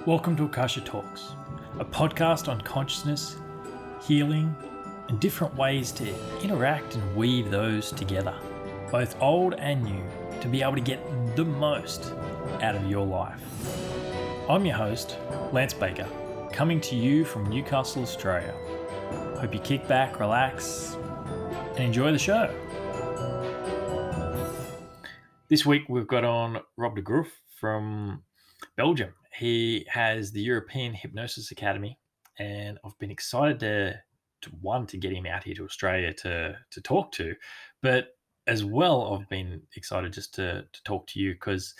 Welcome to Akasha Talks, a podcast on consciousness, healing, and different ways to interact and weave those together, both old and new, to be able to get the most out of your life. I'm your host, Lance Baker, coming to you from Newcastle, Australia. Hope you kick back, relax, and enjoy the show. This week we've got on Rob de Groof from Belgium. He has the European Hypnosis Academy, and I've been excited to get him out here to Australia to talk to, but as well I've been excited just to talk to you because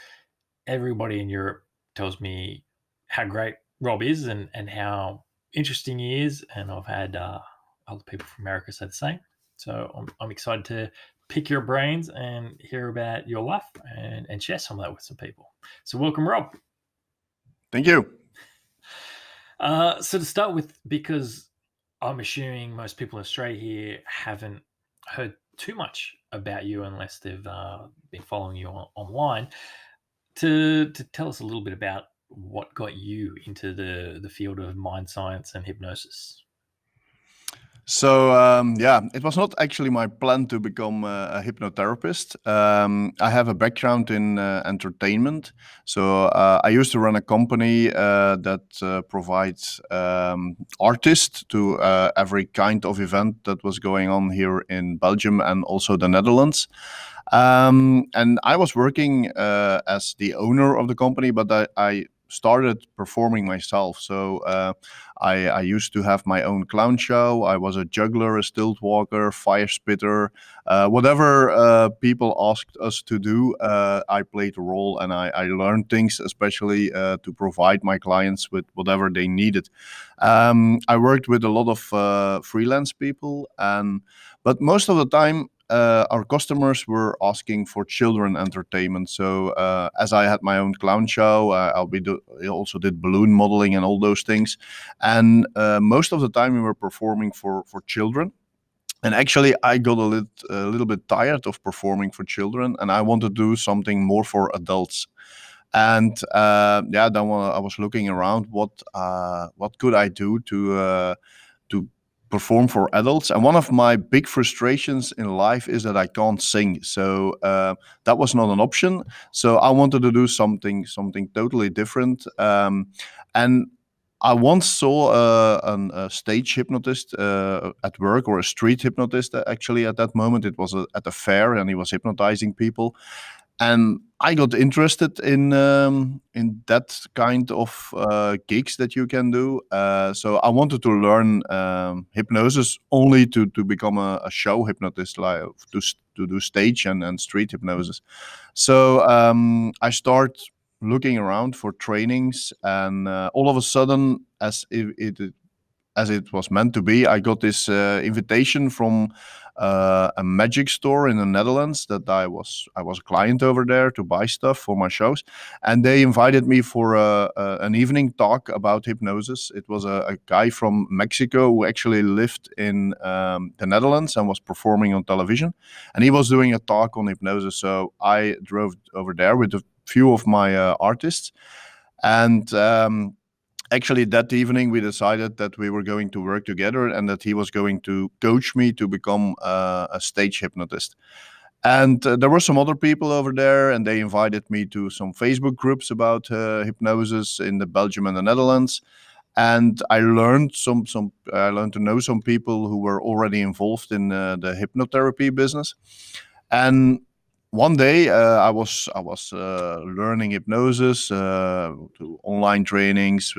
everybody in Europe tells me how great Rob is and how interesting he is, and I've had other people from America say the same. So I'm excited to pick your brains and hear about your life and share some of that with some people. So welcome, Rob. Thank you. So to start with, because I'm assuming most people in Australia here haven't heard too much about you unless they've been following you online, to tell us a little bit about what got you into the field of mind science and hypnosis. So, it was not actually my plan to become a hypnotherapist. I have a background in entertainment. So I used to run a company that provides artists to every kind of event that was going on here in Belgium and also the Netherlands. And I was working as the owner of the company, but I started performing myself. So I used to have my own clown show. I was a juggler, a stilt walker, fire spitter, whatever people asked us to do. I played a role, and I learned things, especially to provide my clients with whatever they needed. I worked with a lot of freelance people, but most of the time our customers were asking for children entertainment. So as I had my own clown show, I also did balloon modeling and all those things. And most of the time we were performing for children. And actually, I got a little bit tired of performing for children, and I wanted to do something more for adults. And then I was looking around, what could I do to perform for adults. And one of my big frustrations in life is that I can't sing. So that was not an option. So I wanted to do something totally different. And I once saw a stage hypnotist at work, or a street hypnotist. Actually, at that moment, it was at a fair, and he was hypnotizing people. And I got interested in that kind of gigs that you can do. So I wanted to learn hypnosis only to become a show hypnotist, like to do stage and street hypnosis. So I start looking around for trainings, and all of a sudden, as it was meant to be, I got this invitation from a magic store in the Netherlands that I was a client over there to buy stuff for my shows, and they invited me for an evening talk about hypnosis. It was a guy from Mexico who actually lived in the Netherlands and was performing on television, and he was doing a talk on hypnosis. So I drove over there with a few of my artists, and actually, that evening we decided that we were going to work together, and that he was going to coach me to become a stage hypnotist. And there were some other people over there, and they invited me to some Facebook groups about hypnosis in the Belgium and the Netherlands. And I learned I learned to know some people who were already involved in the hypnotherapy business. And one day I was learning hypnosis through online trainings,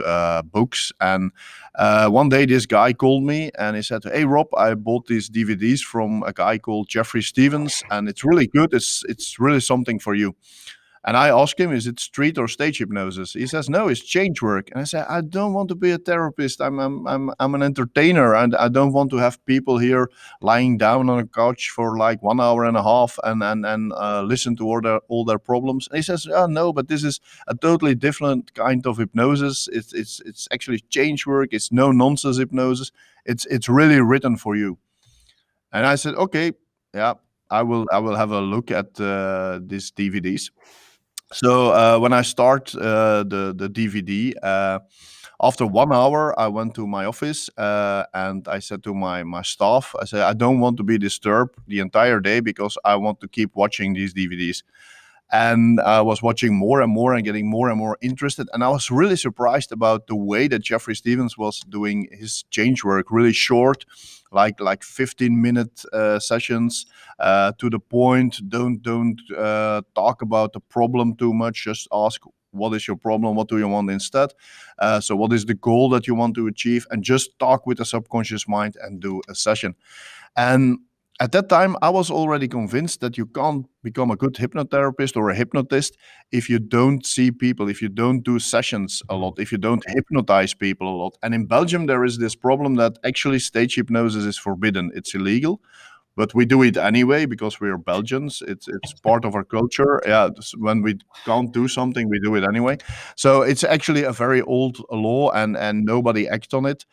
books, and one day this guy called me and he said, "Hey Rob, I bought these DVDs from a guy called Jeffrey Stevens, and it's really good. It's really something for you." And I asked him, "Is it street or stage hypnosis?" He says, "No, it's change work." And I said, "I don't want to be a therapist. I'm an entertainer, and I don't want to have people here lying down on a couch for like 1 hour and a half and listen to all their problems." And he says, "Oh no, but this is a totally different kind of hypnosis. It's actually change work. It's no nonsense hypnosis. It's really written for you." And I said, "Okay, yeah, I will have a look at these DVDs." So when I start the DVD, after 1 hour, I went to my office and I said to my staff, I said, I don't want to be disturbed the entire day because I want to keep watching these DVDs. And I was watching more and more and getting more and more interested. And I was really surprised about the way that Jeffrey Stevens was doing his change work, really short, like 15-minute sessions, to the point. Don't talk about the problem too much. Just ask, what is your problem? What do you want instead? So what is the goal that you want to achieve? And just talk with the subconscious mind and do a session. And at that time, I was already convinced that you can't become a good hypnotherapist or a hypnotist if you don't see people, if you don't do sessions a lot, if you don't hypnotize people a lot. And in Belgium, there is this problem that actually stage hypnosis is forbidden. It's illegal, but we do it anyway because we're Belgians. It's part of our culture. Yeah, when we can't do something, we do it anyway. So it's actually a very old law, and nobody acts on it.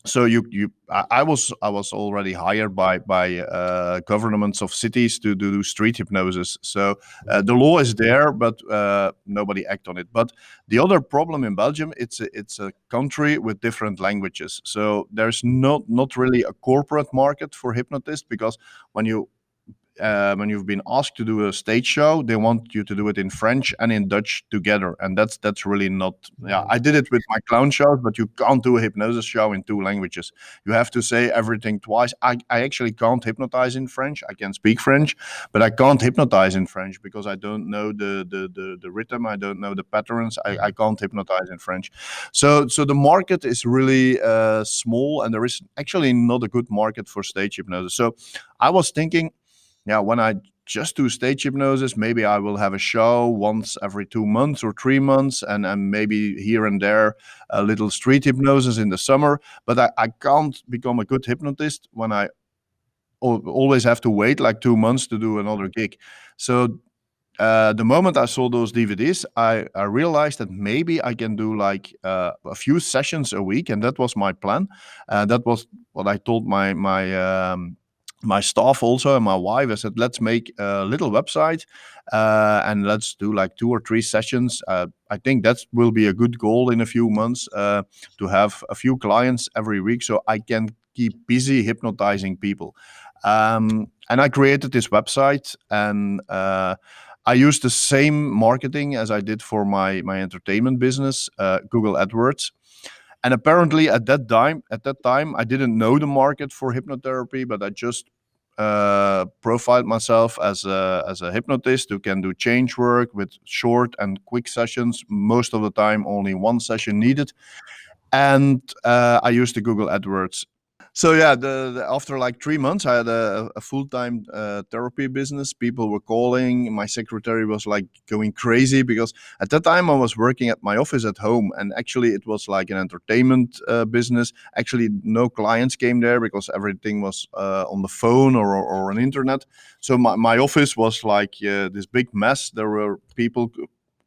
So I was already hired by governments of cities to do street hypnosis. So the law is there, but nobody act on it. But the other problem in Belgium, it's a country with different languages. So there's not really a corporate market for hypnotists, because when you've been asked to do a stage show, they want you to do it in French and in Dutch together, and that's really not. Yeah, I did it with my clown shows, but you can't do a hypnosis show in two languages. You have to say everything twice. I actually can't hypnotize in French. I can speak French, but I can't hypnotize in French because I don't know the rhythm. I don't know the patterns. I can't hypnotize in French. So the market is really small, and there is actually not a good market for stage hypnosis. So I was thinking, yeah, when I just do stage hypnosis, maybe I will have a show once every 2 months or 3 months, and maybe here and there a little street hypnosis in the summer. But I can't become a good hypnotist when I always have to wait like 2 months to do another gig. So the moment I saw those DVDs, I realized that maybe I can do like a few sessions a week, and that was my plan. That was what I told my staff also and my wife. I said, let's make a little website and let's do like 2 or 3 sessions. I think that will be a good goal in a few months, to have a few clients every week so I can keep busy hypnotizing people. And I created this website, and I used the same marketing as I did for my entertainment business, Google AdWords. And apparently at that time, I didn't know the market for hypnotherapy, but I just profiled myself as a hypnotist who can do change work with short and quick sessions. Most of the time, only one session needed. And I used the Google AdWords. So yeah, after like 3 months, I had a full-time therapy business. People were calling. My secretary was like going crazy because at that time I was working at my office at home, and actually it was like an entertainment business. Actually, no clients came there because everything was on the phone or on internet. So my office was like this big mess. There were people,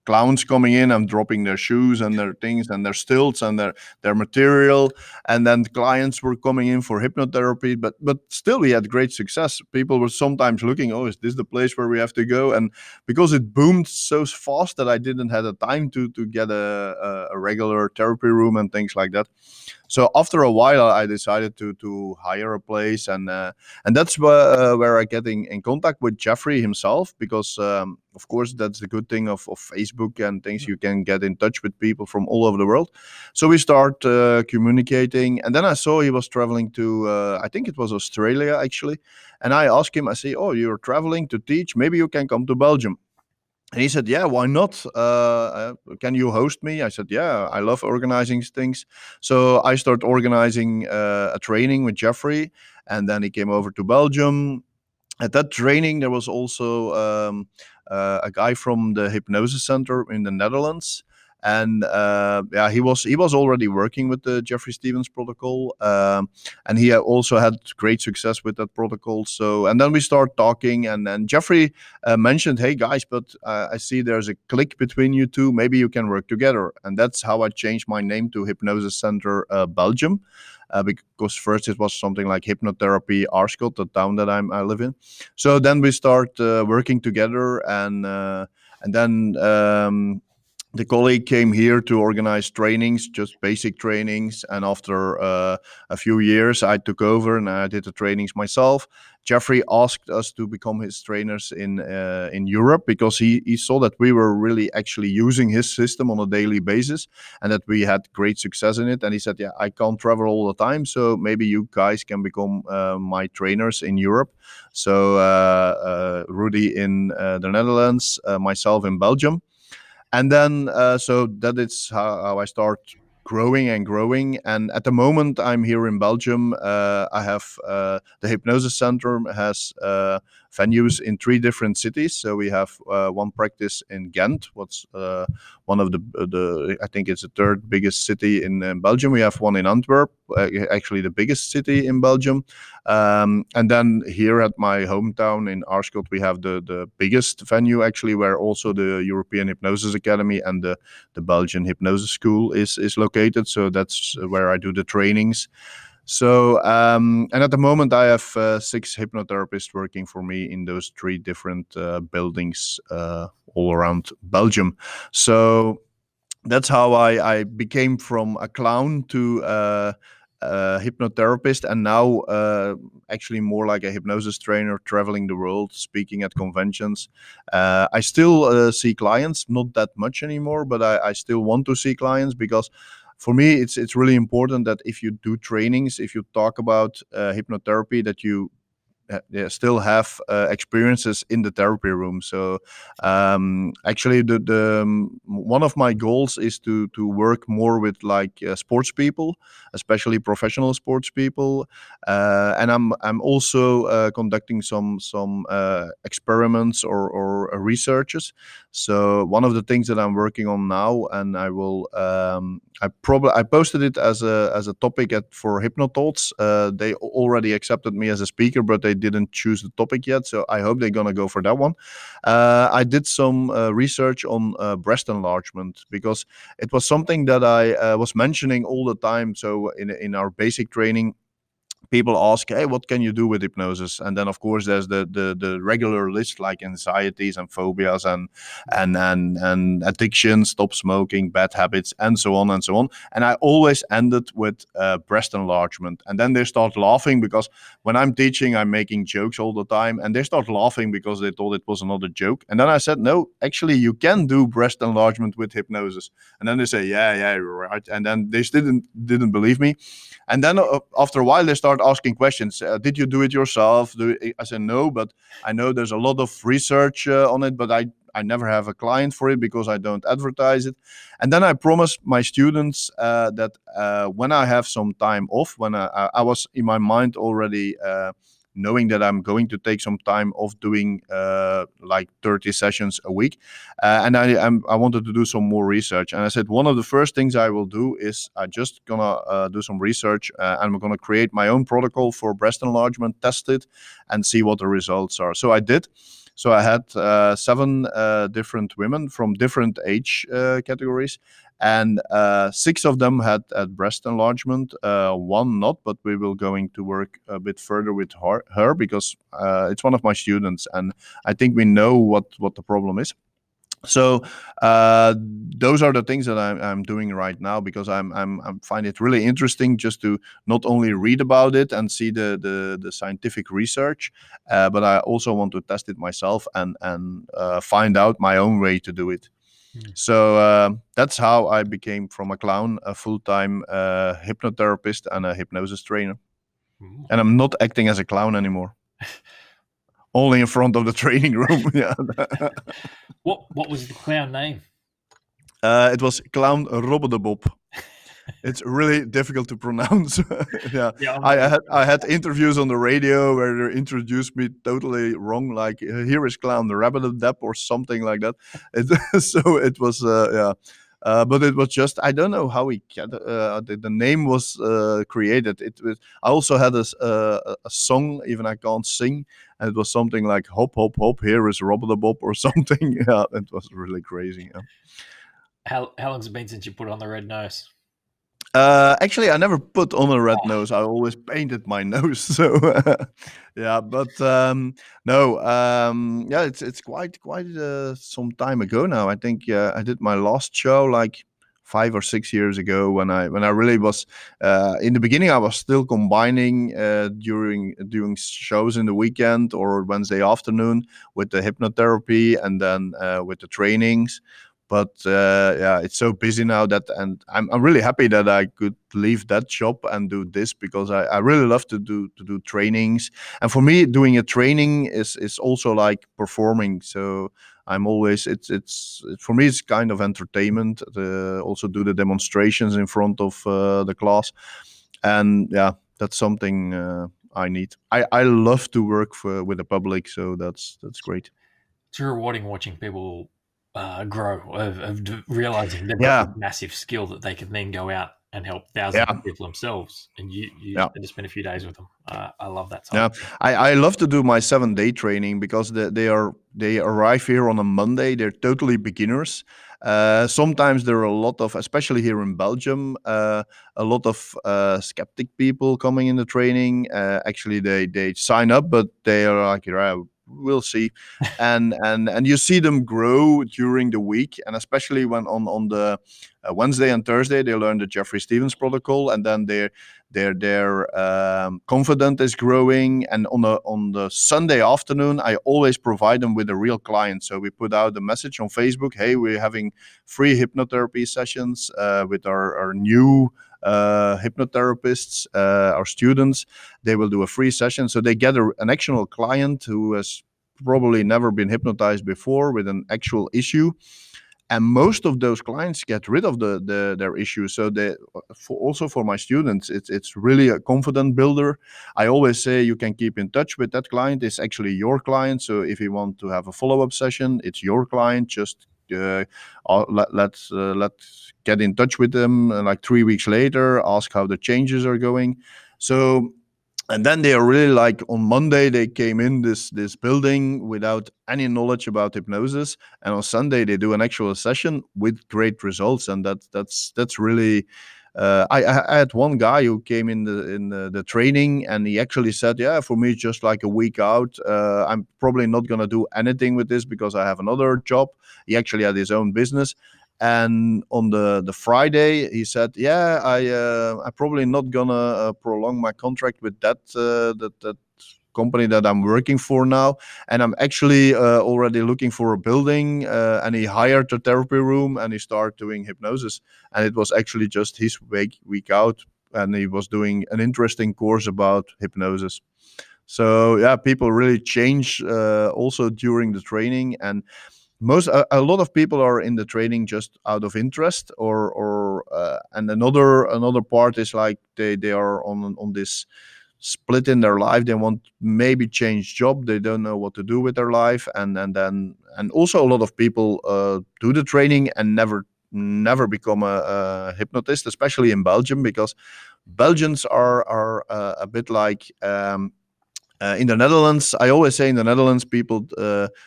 clowns coming in and dropping their shoes and their things and their stilts and their material, and then clients were coming in for hypnotherapy, but still we had great success. People were sometimes looking, oh, is this the place where we have to go? And because it boomed so fast that I didn't have the time to get a regular therapy room and things like that. So after a while, I decided to hire a place, and that's where I get in contact with Jeffrey himself, because of course that's the good thing of Facebook and things. You can get in touch with people from all over the world. So we start communicating, and then I saw he was traveling to I think it was Australia actually, and I asked him. I say, "Oh, you're traveling to teach? Maybe you can come to Belgium." And he said, "Yeah, why not? Can you host me?" I said, "Yeah, I love organizing things." So I started organizing a training with Jeffrey, and then he came over to Belgium. At that training, there was also a guy from the Hypnosis Center in the Netherlands, and yeah, he was already working with the Jeffrey Stevens protocol, and he also had great success with that protocol. So, and then we start talking, and then Jeffrey mentioned, "Hey guys, but I see there's a click between you two. Maybe you can work together." And that's how I changed my name to Hypnosis Center Belgium. Because first it was something like Hypnotherapy Aarschot, the town that I live in. So then we start working together, and And then the colleague came here to organize trainings, just basic trainings. And after a few years, I took over and I did the trainings myself. Jeffrey asked us to become his trainers in Europe because he saw that we were really actually using his system on a daily basis and that we had great success in it. And he said, yeah, I can't travel all the time, so maybe you guys can become my trainers in Europe. So Rudy in the Netherlands, myself in Belgium. And then so that is how I start growing and growing. And at the moment I'm here in Belgium. I have the Hypnosis Center has venues in 3 different cities. So we have one practice in Ghent, what's one of the I think it's the 3rd biggest city in Belgium. We have one in Antwerp, actually the biggest city in Belgium. And then here at my hometown in Aarschot, we have the biggest venue actually, where also the European Hypnosis Academy and the Belgian Hypnosis School is located. So that's where I do the trainings. So and at the moment I have 6 hypnotherapists working for me in those 3 different buildings all around Belgium. So that's how I became from a clown to hypnotherapist, and now actually more like a hypnosis trainer, traveling the world, speaking at conventions. I still see clients, not that much anymore, but I still want to see clients, because for me it's really important that if you do trainings, if you talk about hypnotherapy, that you still have experiences in the therapy room. So actually the one of my goals is to work more with like sports people, especially professional sports people, and I'm also conducting some experiments or researches. So one of the things that I'm working on now, and I will I posted it as a topic for Hypnothoughts. They already accepted me as a speaker, but they didn't choose the topic yet. So I hope they're gonna go for that one. I did some research on breast enlargement, because it was something that I was mentioning all the time. So in our basic training, people ask, hey, what can you do with hypnosis? And then of course there's the regular list, like anxieties and phobias and addiction, stop smoking, bad habits, and so on and so on. And I always ended with breast enlargement. And then they start laughing, because when I'm teaching, I'm making jokes all the time, and they start laughing because they thought it was another joke. And then I said, no, actually you can do breast enlargement with hypnosis. And then they say, yeah, right. And then they still didn't believe me. And then after a while, they start asking questions. Did you do it yourself? I said, no, but I know there's a lot of research on it, but I never have a client for it because I don't advertise it. And then I promised my students that when I have some time off, when I was in my mind already knowing that I'm going to take some time off doing like 30 sessions a week. And I wanted to do some more research. And I said, one of the first things I will do is I just gonna do some research and I'm gonna create my own protocol for breast enlargement, test it, and see what the results are. So I did. So I had 7 different women from different age categories, and 6 of them had breast enlargement, 1 not, but we will going to work a bit further with her because it's one of my students, and I think we know what the problem is. So those are the things that I'm doing right now, because I'm find it really interesting just to not only read about it and see the scientific research, but I also want to test it myself and find out my own way to do it. So that's how I became from a clown a full-time hypnotherapist and a hypnosis trainer. Ooh. And I'm not acting as a clown anymore. Only in front of the training room. Yeah. What was the clown name? It was Clown Robbe de Bob. It's really difficult to pronounce. Yeah, I had interviews on the radio where they introduced me totally wrong, like here is Clown the Rabbit of Depp or something like that. So it was yeah. But it was just, I don't know how the name was created. I also had a song, even I can't sing, and it was something like hop hop hop, here is Robbe de Bob or something. Yeah, it was really crazy. Yeah. How long's it been since you put on the red nose? Actually, I never put on a red nose. I always painted my nose. So yeah, but no, yeah, it's quite some time ago now. I think I did my last show like 5 or 6 years ago when I really was in the beginning. I was still combining during doing shows in the weekend or Wednesday afternoon with the hypnotherapy and then with the trainings. But yeah, it's so busy now that, and I'm really happy that I could leave that job and do this because I really love to do trainings. And for me, doing a training is also like performing. So I'm always for me it's kind of entertainment to also do the demonstrations in front of the class, and yeah, that's something I need. I love to work with the public, so that's great. It's rewarding watching people grow, of realizing they've got this Yeah, massive skill that they can then go out and help thousands yeah, of people themselves. And you yeah. get to spend a few days with them. I love that side of Yeah, things. I love to do my 7 day training because they arrive here on a Monday. They're totally beginners. Sometimes there are a lot of, especially here in Belgium, a lot of skeptic people coming in the training. Actually, they sign up, but they are like, yeah, we'll see, and you see them grow during the week, and especially when on the Wednesday and Thursday they learn the Jeffrey Stevens protocol, and then their confidence is growing. And on the Sunday afternoon, I always provide them with a real client. So we put out a message on Facebook: hey, we're having free hypnotherapy sessions with our new hypnotherapists, our students. They will do a free session, so they get an actual client who has probably never been hypnotized before with an actual issue, and most of those clients get rid of their issues. So also for my students, it's really a confident builder. I always say you can keep in touch with that client. It's actually your client, so if you want to have a follow-up session, it's your client. Just let's get in touch with them like 3 weeks later, ask how the changes are going. So, and then they are really like, on Monday they came in this building without any knowledge about hypnosis, and on Sunday they do an actual session with great results. And that's really I had one guy who came in the training, and he actually said, yeah, for me it's just like a week out. I'm probably not going to do anything with this because I have another job. He actually had his own business. And on the Friday, he said, "Yeah, I'm probably not gonna prolong my contract with that company that I'm working for now, and I'm actually already looking for a building." And he hired a therapy room, and he started doing hypnosis. And it was actually just his week out, and he was doing an interesting course about hypnosis. So yeah, people really change also during the training. And a lot of people are in the training just out of interest, or and another part is like they are on this split in their life. They want maybe change job, they don't know what to do with their life. And also a lot of people do the training and never become a hypnotist, especially in Belgium, because Belgians are a bit like in the Netherlands. I always say in the Netherlands, people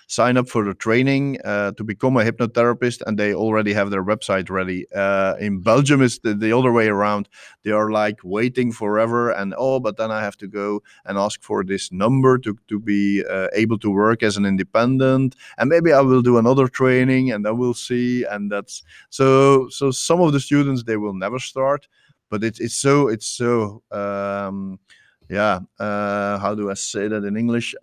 sign up for the training to become a hypnotherapist, and they already have their website ready. In Belgium, it's the other way around. They are like waiting forever, and but then I have to go and ask for this number to be able to work as an independent, and maybe I will do another training, and then we'll see. And that's so some of the students, they will never start, but it's so yeah, how do I say that in English?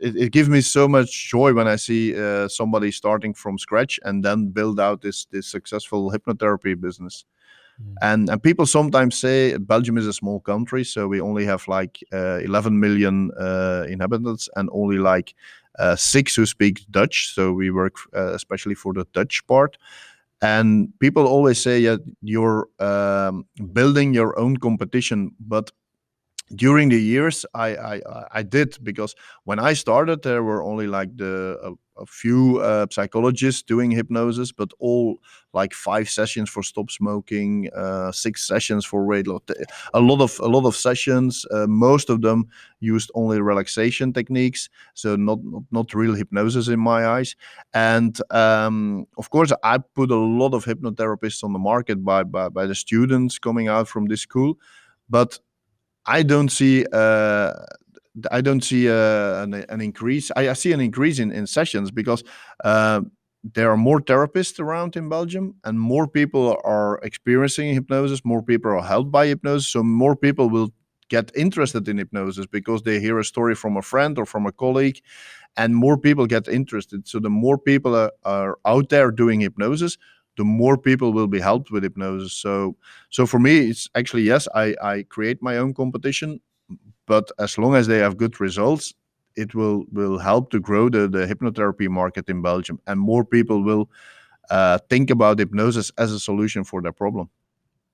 It gives me so much joy when I see somebody starting from scratch and then build out this successful hypnotherapy business. Mm. And people sometimes say Belgium is a small country, so we only have like 11 million inhabitants, and only like 6 who speak Dutch. So we work especially for the Dutch part. And people always say, yeah, you're building your own competition, but during the years I did, because when I started there were only like a few psychologists doing hypnosis, but all like 5 sessions for stop smoking, 6 sessions for weight loss. A lot of sessions. Most of them used only relaxation techniques, so not real hypnosis in my eyes. And of course, I put a lot of hypnotherapists on the market by the students coming out from this school, but I don't see an increase. I see an increase in sessions because there are more therapists around in Belgium, and more people are experiencing hypnosis. More people are helped by hypnosis, so more people will get interested in hypnosis because they hear a story from a friend or from a colleague, and more people get interested. So the more people are out there doing hypnosis, the more people will be helped with hypnosis. So for me, it's actually, yes, I create my own competition, but as long as they have good results, it will help to grow the hypnotherapy market in Belgium, and more people will think about hypnosis as a solution for their problem.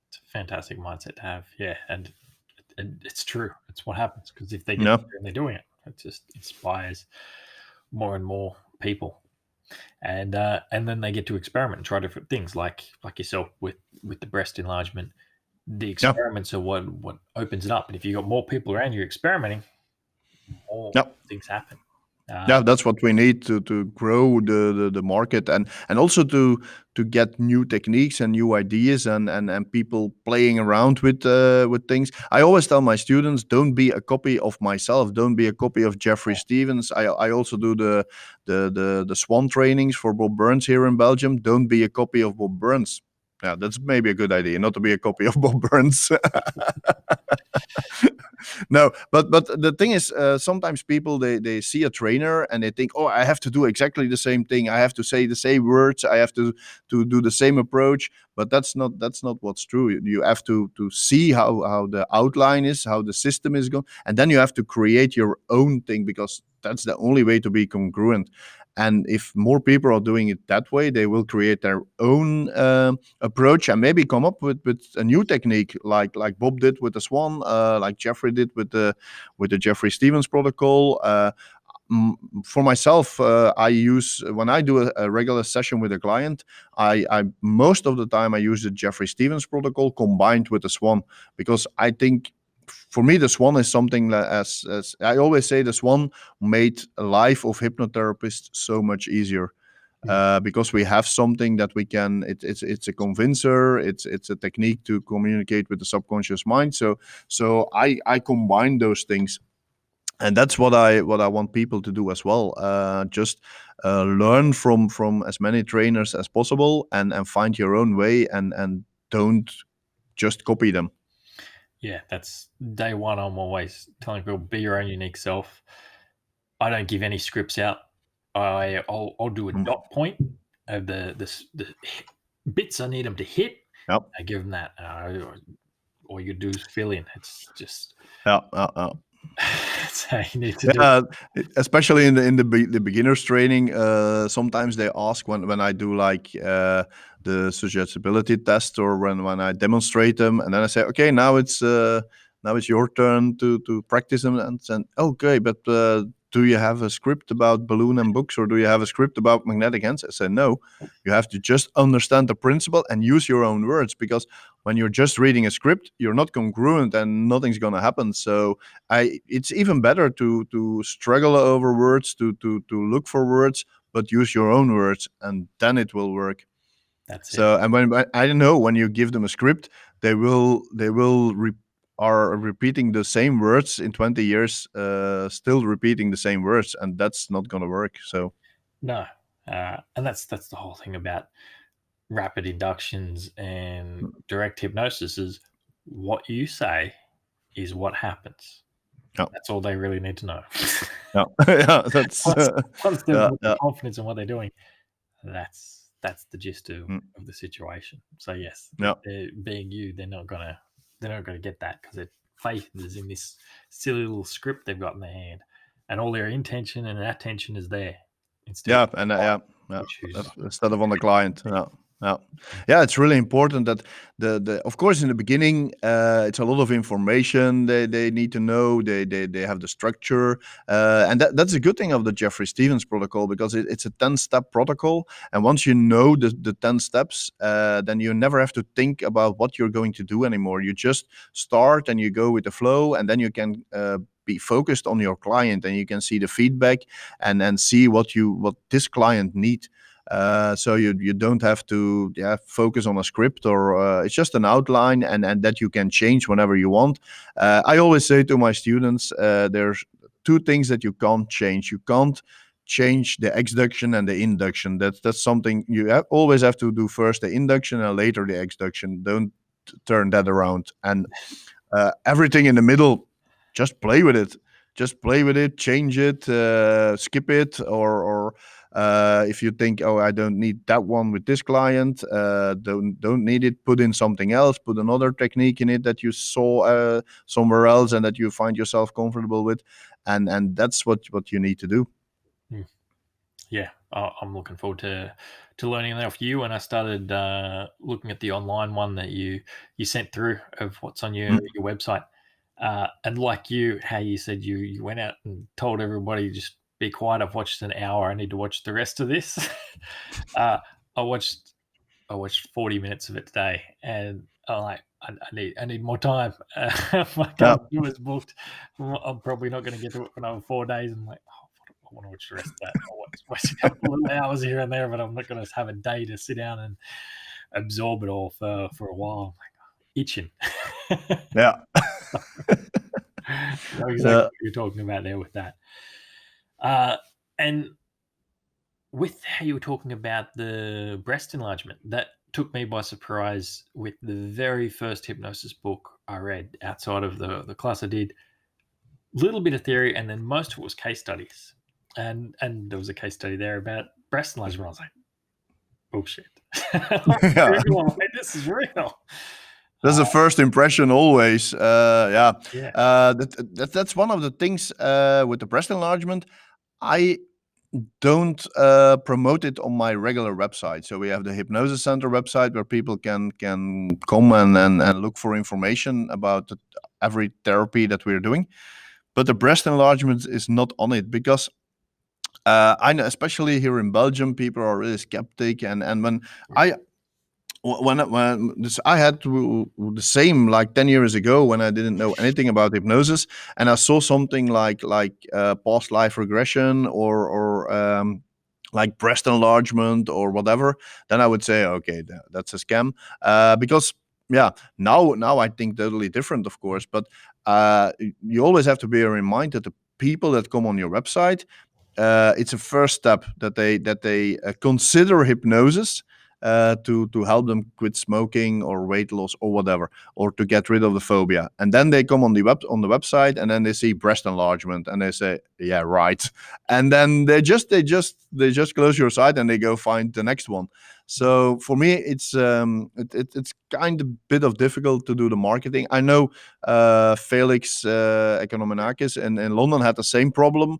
It's a fantastic mindset to have. Yeah, and it's true. It's what happens, because if they get Yeah. there and they're doing it, it just inspires more and more people. And then they get to experiment and try different things, like yourself with the breast enlargement. The Yeah. experiments are what opens it up. And if you've got more people around you experimenting, more Yeah. things happen. Yeah, that's what we need to grow the market, and also to get new techniques and new ideas, and people playing around with things. I always tell my students, don't be a copy of myself, don't be a copy of Jeffrey Stevens. I also do the Swan trainings for Bob Burns here in Belgium. Don't be a copy of Bob Burns. Yeah, that's maybe a good idea, not to be a copy of Bob Burns. No, but the thing is, sometimes people they see a trainer and they think, oh, I have to do exactly the same thing. I have to say the same words. I have to do the same approach. But that's not what's true. You have to see how the outline is, how the system is going, and then you have to create your own thing, because that's the only way to be congruent. And if more people are doing it that way, they will create their own approach and maybe come up with a new technique, like Bob did with the Swan, like Jeffrey did with the Jeffrey Stevens protocol. For myself, I use, when I do a regular session with a client, I most of the time I use the Jeffrey Stevens protocol combined with the Swan, because I think, for me, the Swan is something that, as I always say, the Swan made a life of hypnotherapists so much easier. Because we have something that we can. It's a convincer. It's a technique to communicate with the subconscious mind. So I combine those things, and that's what I want people to do as well. Just learn from as many trainers as possible, and find your own way, and don't just copy them. Yeah, that's day one. I'm always telling people, be your own unique self. I don't give any scripts out. I'll do a dot point of the bits I need them to hit. Yep. I give them that. All you do is fill in. It's just Yeah. that's how you need to do. Especially in the beginners training, sometimes they ask when I do like the suggestibility test, or when I demonstrate them, and then I say, okay, now it's your turn to practice them, and then, okay, but do you have a script about balloon and books, or do you have a script about magnetic hands? I say, no, you have to just understand the principle and use your own words, because when you're just reading a script, you're not congruent and nothing's going to happen. So it's even better to struggle over words, to look for words, but use your own words, and then it will work. That's so it. And when I don't know, when you give them a script, they will are repeating the same words in 20 years, still repeating the same words, and that's not going to work. So No, and that's the whole thing about rapid inductions and direct hypnosis, is what you say is what happens. Yeah. That's all they really need to know. Yeah, yeah, that's once they've got yeah. confidence in what they're doing, that's the gist of the situation. So yes, Yeah. being you, they're not gonna get that, because their faith is in this silly little script they've got in their hand, and all their intention and attention is there instead. Yeah, of and yeah, which is instead of on the client. Yeah. Yeah, it's really important that the of course in the beginning it's a lot of information they need to know. They have the structure, and that's a good thing of the Jeffrey Stevens protocol, because it's a 10-step protocol, and once you know the 10 steps, then you never have to think about what you're going to do anymore. You just start and you go with the flow, and then you can be focused on your client, and you can see the feedback and see what this client need. So you don't have to focus on a script, or it's just an outline, and that you can change whenever you want. I always say to my students, there's two things that you can't change. You can't change the exduction and the induction. That's something you always have to do: first the induction and later the exduction. Don't turn that around. And everything in the middle, just play with it. Just play with it, change it, skip it, or if you think, oh, I don't need that one with this client, don't need it, put in something else, put another technique in it that you saw somewhere else and that you find yourself comfortable with, and that's what you need to do. Yeah, I'm looking forward to learning that off you. And I started looking at the online one that you sent through of what's on your website. And like you, how you said you went out and told everybody, just be quiet. I've watched an hour. I need to watch the rest of this. I watched 40 minutes of it today, and I'm like, I need more time. My calendar was booked. I'm probably not going to get to it for another 4 days. I'm like, I want to watch the rest of that. I'll watch a couple of hours here and there, but I'm not going to have a day to sit down and absorb it all for a while. I'm like, itching. Yeah. Know exactly what you're talking about there with that. And with how you were talking about the breast enlargement, that took me by surprise with the very first hypnosis book I read outside of the class I did. Little bit of theory, and then most of it was case studies. And there was a case study there about breast enlargement. I was like, bullshit. This is real. That's the first impression always. That's one of the things with the breast enlargement. I don't promote it on my regular website. So we have the Hypnosis Center website where people can come and look for information about every therapy that we're doing. But the breast enlargement is not on it, because I know, especially here in Belgium, people are really skeptic. And when I had the same like 10 years ago, when I didn't know anything about hypnosis, and I saw something like past life regression or like breast enlargement or whatever, then I would say, okay, that's a scam. Because now I think totally different, of course. But you always have to bear in mind that the people that come on your website, it's a first step that they consider hypnosis to help them quit smoking or weight loss or whatever, or to get rid of the phobia. And then they come on the website, and then they see breast enlargement, and they say, yeah, right. And then they just close your site and they go find the next one. So for me, it's kind of a bit of difficult to do the marketing. I know Felix Econominakis in London had the same problem.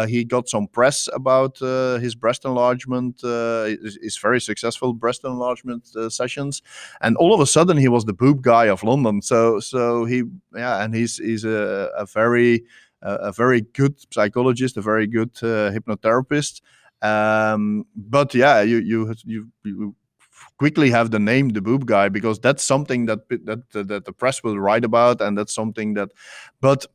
He got some press about his breast enlargement, his very successful breast enlargement sessions, and all of a sudden he was the boob guy of London. So he's a very good psychologist, a very good hypnotherapist. But yeah, you quickly have the name the boob guy, because that's something that the press will write about, and that's something that. But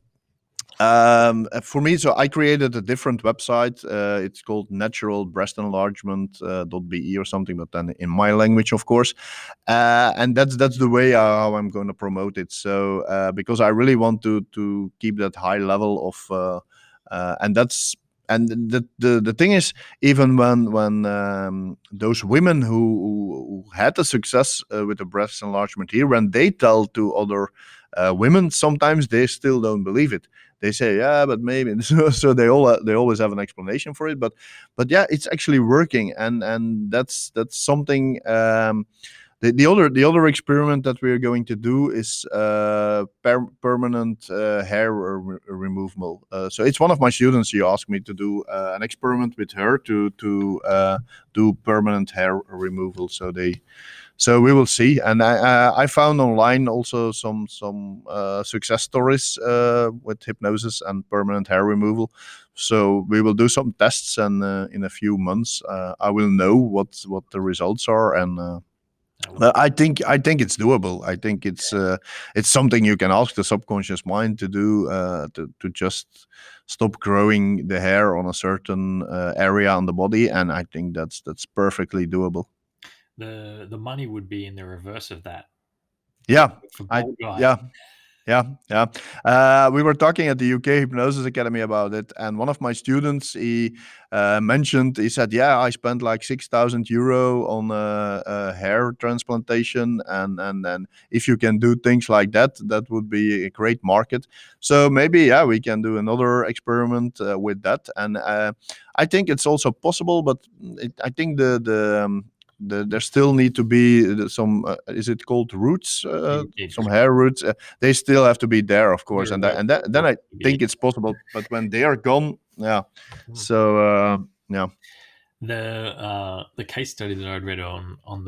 for me, so I created a different website. It's called naturalbreastenlargement.be or something, but then in my language, of course. And that's the way how I'm going to promote it. So because I really want to keep that high level of, and that's. And the thing is, even when those women who had the success with the breast enlargement here, when they tell to other women, sometimes they still don't believe it. They say, yeah, but maybe. So they always have an explanation for it. But yeah, it's actually working, and that's something The other experiment that we are going to do is permanent hair removal. So it's one of my students. She asked me to do an experiment with her to do permanent hair removal. So we will see. And I found online also some success stories with hypnosis and permanent hair removal. So we will do some tests, and in a few months I will know what the results are. And I think it's doable. I think it's something you can ask the subconscious mind to do, to just stop growing the hair on a certain area on the body, and I think that's perfectly doable. The money would be in the reverse of that. Yeah, For I bald guys. yeah. Yeah, yeah. We were talking at the UK Hypnosis Academy about it, and one of my students, he mentioned, he said, "Yeah, I spent like €6,000 on a hair transplantation, and if you can do things like that, that would be a great market." So maybe, yeah, we can do another experiment with that, and I think it's also possible, but I think there still need to be some is it called roots, some hair roots, they still have to be there, of course, and then I think it's possible, but when they are gone, yeah. So yeah, the case study that I'd read on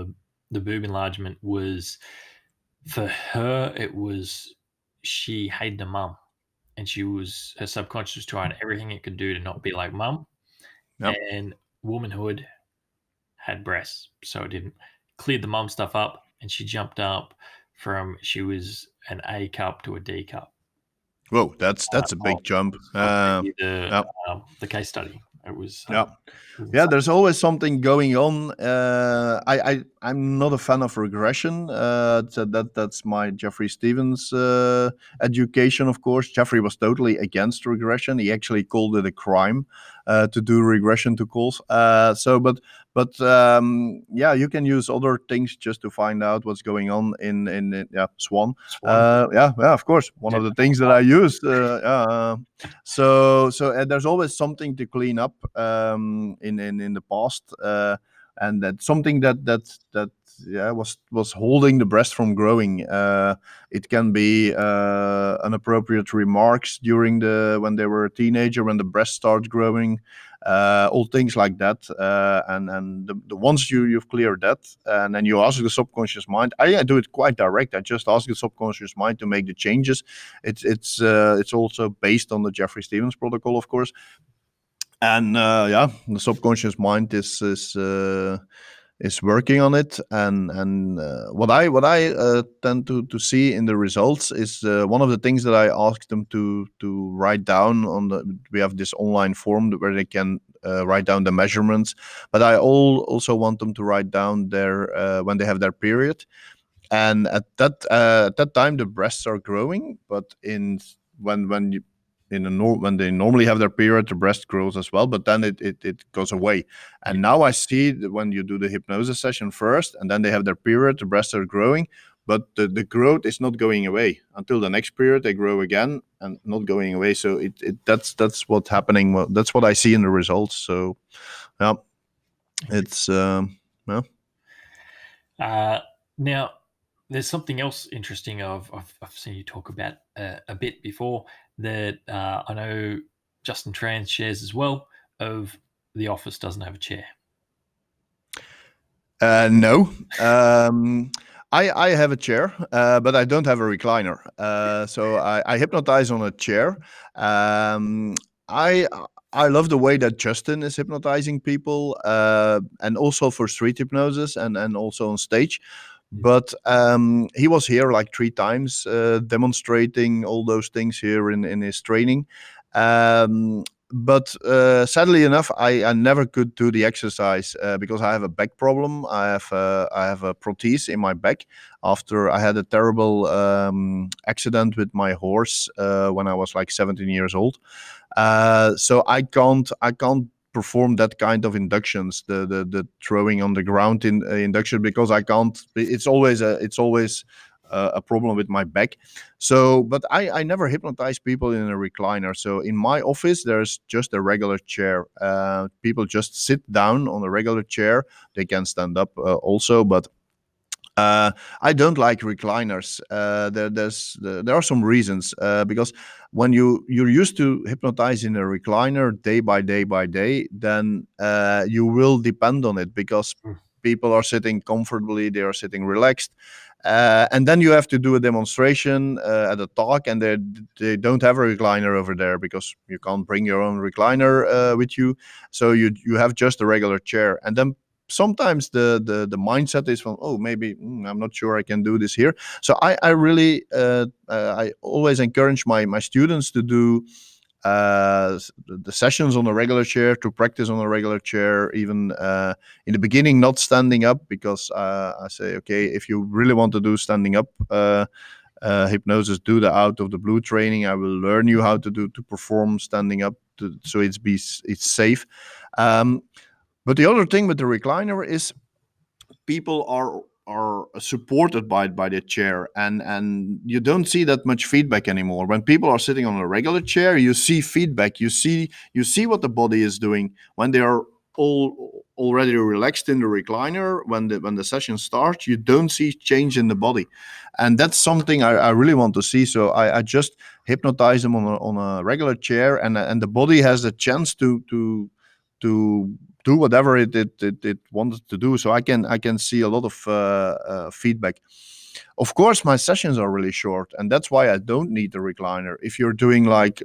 the boob enlargement was, for her, it was, she hated her mum, and her subconscious was trying everything it could do to not be like mum. Yep. And womanhood had breasts, so it didn't cleared the mum stuff up, and she jumped up from, she was an A cup to a D cup. Whoa, that's a big jump. The case study. It was yeah. There's always something going on. I'm not a fan of regression. So that's my Jeffrey Stevens education, of course. Jeffrey was totally against regression. He actually called it a crime to do regression to calls. But yeah, you can use other things just to find out what's going on in Swan. Yeah, of course. One of the things that I use. So there's always something to clean up in the past, and that's something that was holding the breast from growing. It can be inappropriate remarks during when they were a teenager, when the breast starts growing. All things like that, and the once you've cleared that, and then you ask the subconscious mind. I do it quite direct. I just ask the subconscious mind to make the changes. It's also based on the Jeffrey Stevens protocol, of course, and the subconscious mind is working on it, and what I tend to see in the results is one of the things that I ask them to write down on we have this online form where they can write down the measurements, but I also want them to write down their when they have their period, and at that time the breasts are growing, but when they normally have their period, the breast grows as well, but then it goes away. And now I see that when you do the hypnosis session first, and then they have their period, the breasts are growing, but the growth is not going away until the next period. They grow again and not going away. So that's what's happening. Well, that's what I see in the results. So yeah, it's yeah. Now, there's something else interesting I've seen you talk about a bit before that I know Justin Trans shares as well, of the office doesn't have a chair. No. I have a chair, but I don't have a recliner. So I hypnotize on a chair. I love the way that Justin is hypnotizing people, and also for street hypnosis and also on stage. But he was here like 3 times, demonstrating all those things here in his training. But sadly enough, I never could do the exercise because I have a back problem. I have a prosthesis in my back after I had a terrible accident with my horse when I was like 17 years old. So I can't perform that kind of inductions, the throwing on the ground in induction, because I can't. It's always a problem with my back. So, but I never hypnotize people in a recliner. So in my office, there's just a regular chair. People just sit down on a regular chair. They can stand up also, but I don't like recliners. There are some reasons, because when you're used to hypnotize in a recliner day by day by day, then you will depend on it because Mm. people are sitting comfortably, they are sitting relaxed, and then you have to do a demonstration at a talk, and they don't have a recliner over there because you can't bring your own recliner with you, so you have just a regular chair, and then sometimes the mindset is from, oh, maybe I'm not sure I can do this here. So I really I always encourage my students to do the sessions on a regular chair, to practice on a regular chair, even in the beginning not standing up, because I say, okay, if you really want to do standing up hypnosis, do the out of the blue training. I will learn you how to perform standing up, so it's safe. um, but the other thing with the recliner is people are supported by the chair, and you don't see that much feedback anymore. When people are sitting on a regular chair, you see feedback, you see what the body is doing when they are all already relaxed in the recliner. When the session starts, you don't see change in the body, and that's something I really want to see. So I just hypnotize them on a regular chair, and the body has a chance to do whatever it wanted to do. So I can see a lot of feedback. Of course, my sessions are really short, and that's why I don't need the recliner. If you're doing like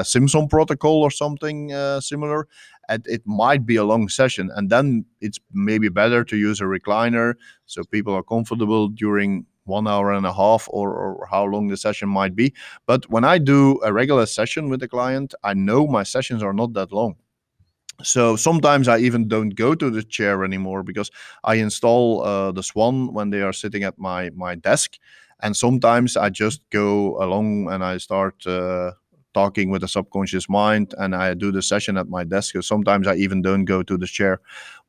Simpson protocol or something similar, it might be a long session, and then it's maybe better to use a recliner so people are comfortable during 1 hour and a half, or how long the session might be. But when I do a regular session with the client, I know my sessions are not that long. So sometimes I even don't go to the chair anymore, because I install the Swan when they are sitting at my desk, and sometimes I just go along and I start talking with the subconscious mind, and I do the session at my desk. So sometimes I even don't go to the chair,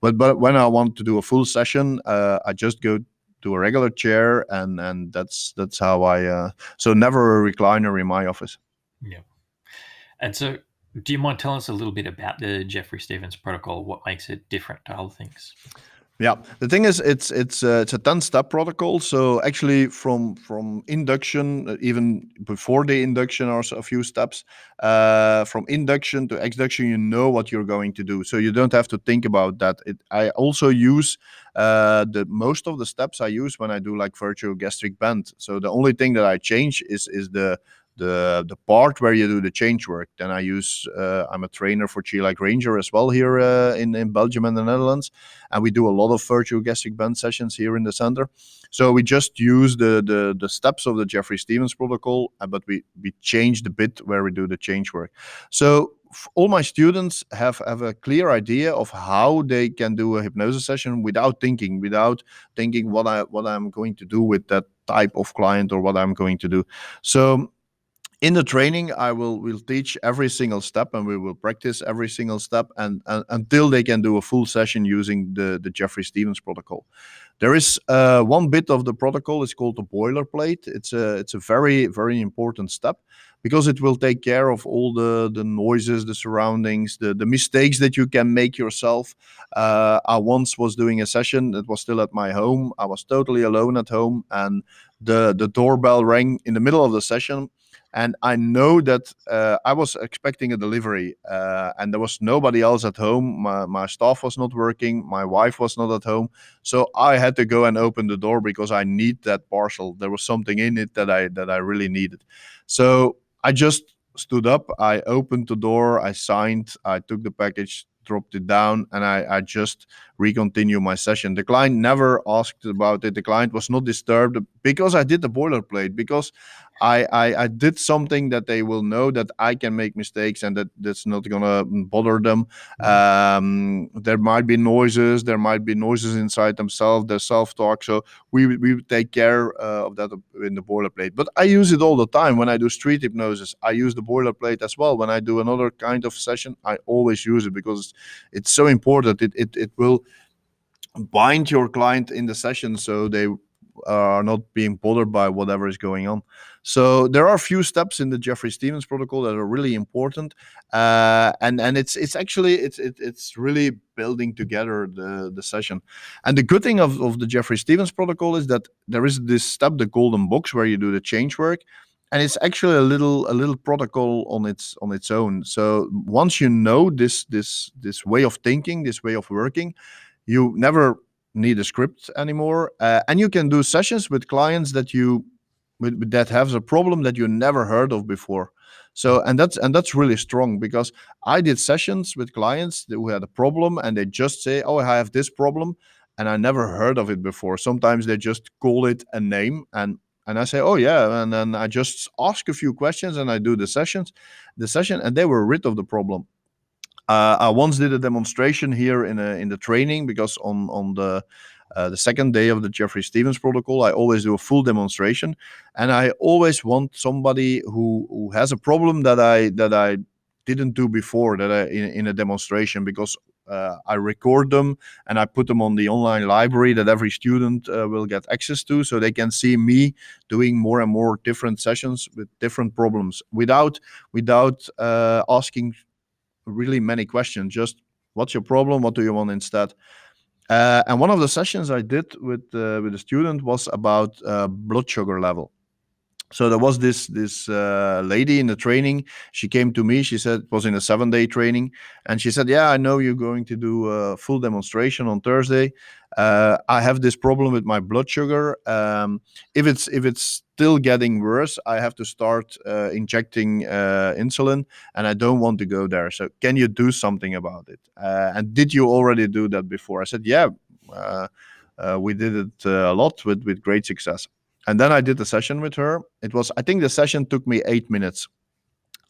but when I want to do a full session, I just go to a regular chair, and that's how I. So never a recliner in my office. Yeah. And so, do you mind telling us a little bit about the Jeffrey Stevens protocol? What makes it different to other things? Yeah, the thing is, it's a 10-step protocol. So actually, from induction, even before the induction, are a few steps. From induction to exduction, you know what you're going to do, so you don't have to think about that. I also use the most of the steps I use when I do like virtual gastric band. So the only thing that I change is the part where you do the change work. Then I use I'm a trainer for Sheila Granger as well here in Belgium and the Netherlands, and we do a lot of virtual gastric band sessions here in the center. So we just use the steps of the Jeffrey Stevens protocol, but we change the bit where we do the change work. So all my students have a clear idea of how they can do a hypnosis session without thinking what I'm going to do with that type of client, or what I'm going to do. So in the training, I will teach every single step, and we will practice every single step, and until they can do a full session using the Jeffrey Stevens protocol. There is one bit of the protocol. It's called the boilerplate. It's a very very important step, because it will take care of all the noises, the surroundings, the mistakes that you can make yourself. I once was doing a session that was still at my home. I was totally alone at home, and the doorbell rang in the middle of the session, and I know that I was expecting a delivery, and there was nobody else at home. My staff was not working. My wife was not at home, so I had to go and open the door because I need that parcel. There was something in it that I really needed. So I just stood up. I opened the door. I signed. I took the package, dropped it down, and I just recontinue my session. The client never asked about it. The client was not disturbed because I did the boilerplate, because I did something that they will know that I can make mistakes, and that's not gonna bother them. There might be noises. There might be noises inside themselves. Their self-talk. So we take care of that in the boilerplate. But I use it all the time when I do street hypnosis. I use the boilerplate as well. When I do another kind of session, I always use it because it's so important. It will bind your client in the session, so they are not being bothered by whatever is going on. So there are a few steps in the Jeffrey Stevens protocol that are really important, and it's really building together the session. And the good thing of the Jeffrey Stevens protocol is that there is this step, the golden box, where you do the change work, and it's actually a little protocol on its own. So once you know this way of thinking, this way of working, you never need a script anymore, and you can do sessions with clients that have a problem that you never heard of before. So and that's really strong, because I did sessions with clients who had a problem and they just say, oh, I have this problem, and I never heard of it before. Sometimes they just call it a name, and I say, oh yeah, and then I just ask a few questions and I do the session, and they were rid of the problem. I once did a demonstration here in the training, because on the second day of the Jeffrey Stevens protocol, I always do a full demonstration, and I always want somebody who has a problem that I didn't do before, that I in a demonstration, because I record them and I put them on the online library that every student will get access to, so they can see me doing more and more different sessions with different problems without asking really many questions. Just, what's your problem? What do you want instead? And one of the sessions I did with a student was about blood sugar level. So there was this lady in the training. She came to me. She said, it was in a 7-day training, and she said, "Yeah, I know you're going to do a full demonstration on Thursday. I have this problem with my blood sugar. If it's still getting worse, I have to start injecting insulin, and I don't want to go there. So can you do something about it? And did you already do that before?" I said, "Yeah, we did it a lot with great success." And then I did a session with her. I think the session took me 8 minutes.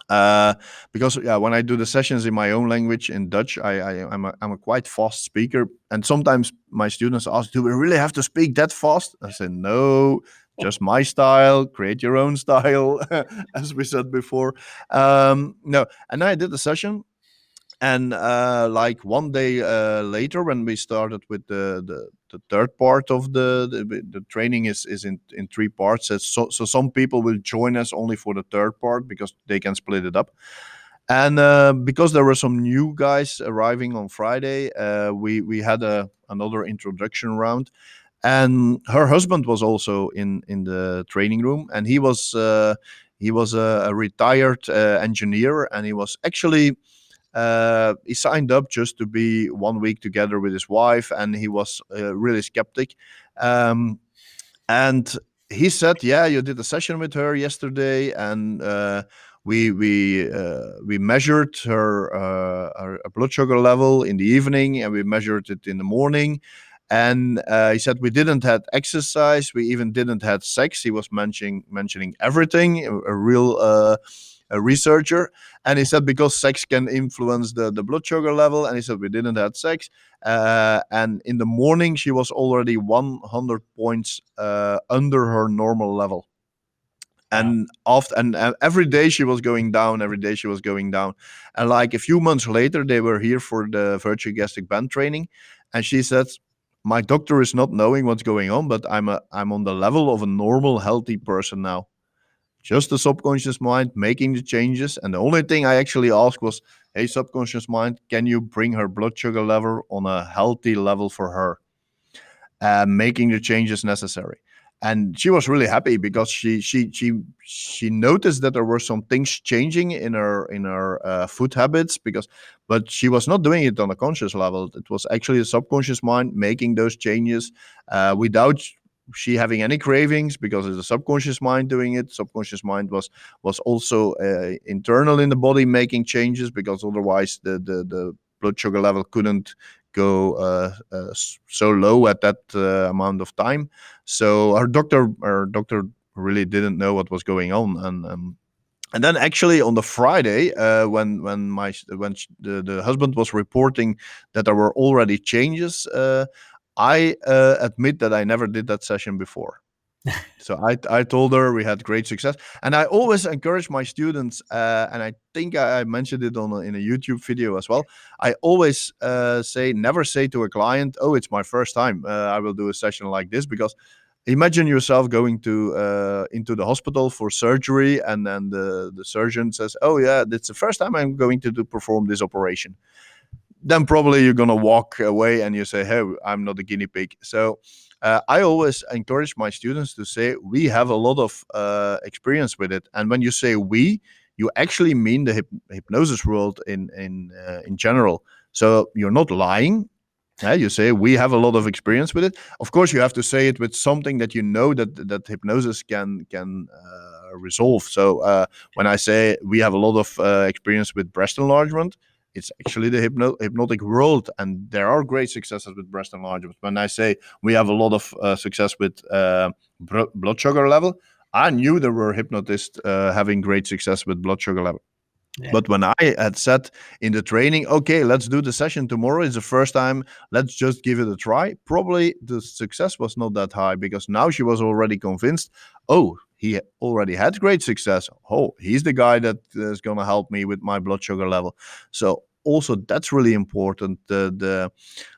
Because when I do the sessions in my own language, in Dutch, I'm a quite fast speaker, and sometimes my students ask, "Do we really have to speak that fast?" I said, "No, just my style. Create your own style," as we said before. No, and I did the session. And like one day later, when we started with the third part of the training is in 3 parts. So some people will join us only for the third part, because they can split it up. And because there were some new guys arriving on Friday, we had another introduction round. And her husband was also in the training room, and he was a retired engineer, and he was actually he signed up just to be 1 week together with his wife, and he was really skeptic. And he said, "Yeah, you did a session with her yesterday, and we measured her blood sugar level in the evening, and we measured it in the morning." And he said, "We didn't have exercise. We even didn't have sex." He was mentioning everything. A real a researcher. And he said, because sex can influence the blood sugar level. And he said, we didn't have sex. And in the morning, she was already 100 points under her normal level. And every day she was going down. And like a few months later, they were here for the virtual gastric band training. And she said, "My doctor is not knowing what's going on, but I'm on the level of a normal, healthy person now. Just the subconscious mind making the changes. And the only thing I actually asked was, hey, subconscious mind, can you bring her blood sugar level on a healthy level for her? Making the changes necessary." And she was really happy, because she noticed that there were some things changing in her food habits, but she was not doing it on a conscious level. It was actually the subconscious mind making those changes without she having any cravings, because it's the subconscious mind doing it. Subconscious mind was also internal in the body making changes, because otherwise the blood sugar level couldn't go so low at that amount of time. So her doctor really didn't know what was going on. And then actually on the Friday, when the husband was reporting that there were already changes, I admit that I never did that session before. So I told her we had great success, and I always encourage my students, and I think I mentioned it in a YouTube video as well. I always say, never say to a client, "Oh, it's my first time. I will do a session like this," because Imagine yourself going to into the hospital for surgery, and then the surgeon says, "Oh yeah, that's the first time I'm going to perform this operation." Then probably you're gonna walk away and you say, "Hey, I'm not a guinea pig." So I always encourage my students to say we have a lot of experience with it, and when you say we, you actually mean the hypnosis world in general. So you're not lying. Yeah, you say we have a lot of experience with it. Of course, you have to say it with something that you know that hypnosis can resolve. So when I say we have a lot of experience with breast enlargement, it's actually the hypnotic world, and there are great successes with breast enlargement. When I say we have a lot of success with blood sugar level, I knew there were hypnotists having great success with blood sugar level. Yeah. But when I had said in the training, okay, let's do the session tomorrow, it's the first time, let's just give it a try, probably the success was not that high, because now she was already convinced, oh, he already had great success. Oh, he's the guy that is going to help me with my blood sugar level. So also that's really important. The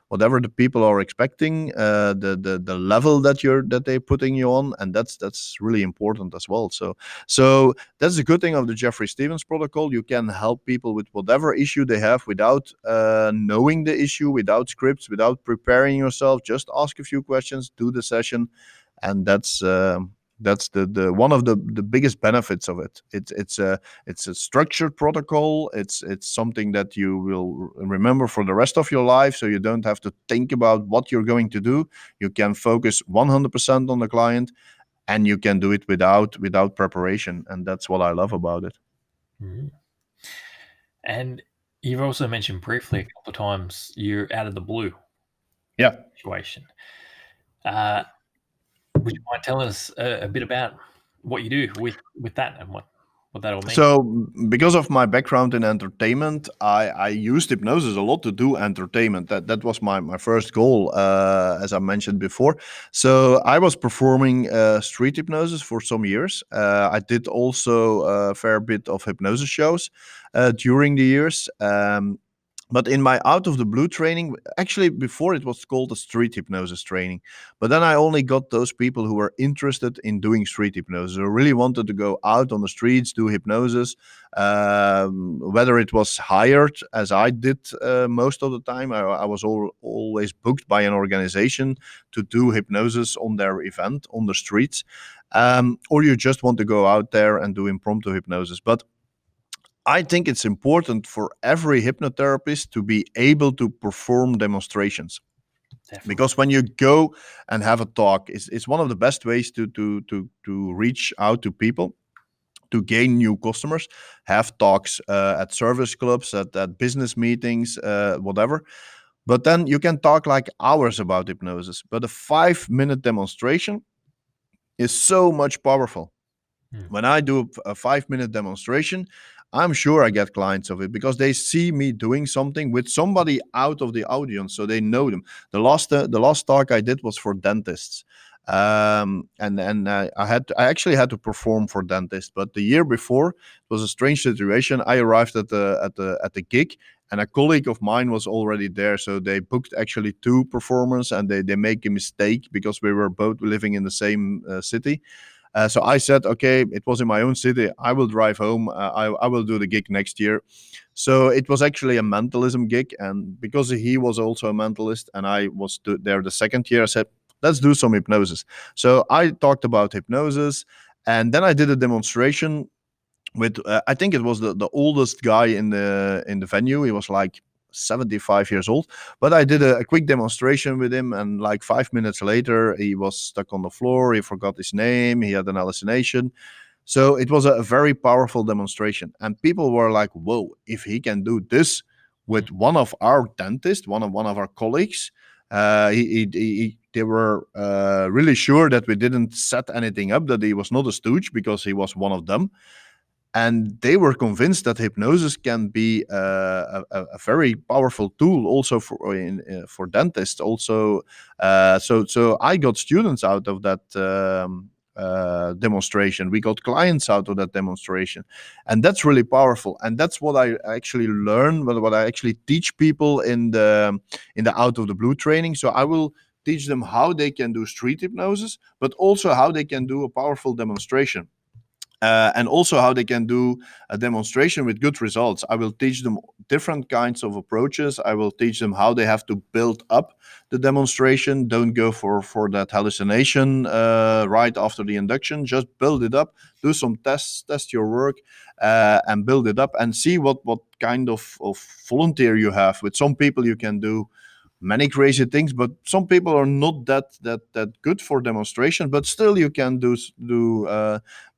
whatever the people are expecting, the level that they're putting you on, and that's really important as well. So that's the good thing of the Jeffrey Stevens protocol. You can help people with whatever issue they have without knowing the issue, without scripts, without preparing yourself. Just ask a few questions, do the session, and that's the one of the biggest benefits of it. It's a structured protocol. It's something that you will remember for the rest of your life, so you don't have to think about what you're going to do. You can focus 100% on the client, and you can do it without preparation, and that's what I love about it. Mm-hmm. And you've also mentioned briefly a couple of times you're out of the blue. Yeah. Situation. Would you mind telling us a bit about what you do with that and what that all means? So because of my background in entertainment, I used hypnosis a lot to do entertainment. That was my first goal, as I mentioned before. So I was performing street hypnosis for some years. I did also a fair bit of hypnosis shows during the years. But in my out of the blue training, actually before it was called a street hypnosis training, but then I only got those people who were interested in doing street hypnosis, who really wanted to go out on the streets, do hypnosis, whether it was hired, as I did most of the time. I was always booked by an organization to do hypnosis on their event on the streets, or you just want to go out there and do impromptu hypnosis. But I think it's important for every hypnotherapist to be able to perform demonstrations. Definitely. Because when you go and have a talk, it's one of the best ways to reach out to people, to gain new customers. Have talks at service clubs, at business meetings, whatever. But then you can talk like hours about hypnosis. But a 5-minute demonstration is so much powerful. When I do a 5-minute demonstration, I'm sure I get clients of it because they see me doing something with somebody out of the audience, so they know them. The last talk I did was for dentists, and I actually had to perform for dentists. But the year before, it was a strange situation. I arrived at the gig, and a colleague of mine was already there, so they booked actually 2 performers, and they make a mistake because we were both living in the same city. So I said, okay, it was in my own city. I will drive home. I will do the gig next year. So it was actually a mentalism gig. And because he was also a mentalist and I was there the second year, I said, let's do some hypnosis. So I talked about hypnosis. And then I did a demonstration with, I think it was the oldest guy in the venue. He was like 75 years old, but I did a quick demonstration with him, and like 5 minutes later he was stuck on the floor. He forgot his name, he had an hallucination. So it was a very powerful demonstration, and people were like, whoa, if he can do this with one of our dentists, one of our colleagues, they were really sure that we didn't set anything up, that he was not a stooge because he was one of them. And they were convinced that hypnosis can be a very powerful tool also for dentists. Also, so I got students out of that demonstration. We got clients out of that demonstration, and that's really powerful. And that's what I actually learn, what I actually teach people in the out of the blue training. So I will teach them how they can do street hypnosis, but also how they can do a powerful demonstration. And also how they can do a demonstration with good results. I will teach them different kinds of approaches. I will teach them how they have to build up the demonstration. Don't go for that hallucination right after the induction. Just build it up. Do some tests, test your work, and build it up, and see what kind of volunteer you have. With some people, you can do many crazy things, but some people are not that good for demonstration. But still, you can do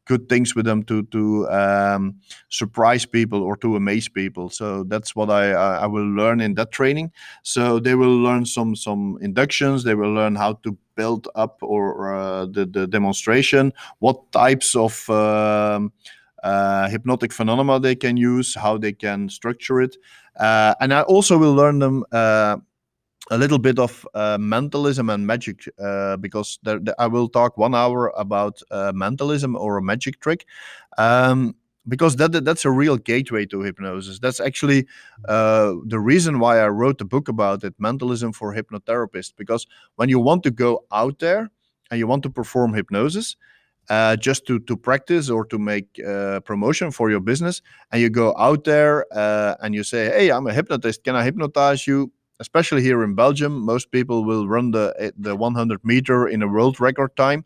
good things with them to surprise people or to amaze people. So that's what I will learn in that training. So they will learn some inductions. They will learn how to build up or the demonstration, what types of hypnotic phenomena they can use, how they can structure it. And I also will learn them a little bit of mentalism and magic, because I will talk 1 hour about mentalism or a magic trick, because that's a real gateway to hypnosis. That's actually the reason why I wrote the book about it, Mentalism for Hypnotherapists, because when you want to go out there and you want to perform hypnosis, just to practice or to make promotion for your business, and you go out there and you say, hey, I'm a hypnotist, can I hypnotize you? Especially here in Belgium, most people will run the 100 meter in a world record time,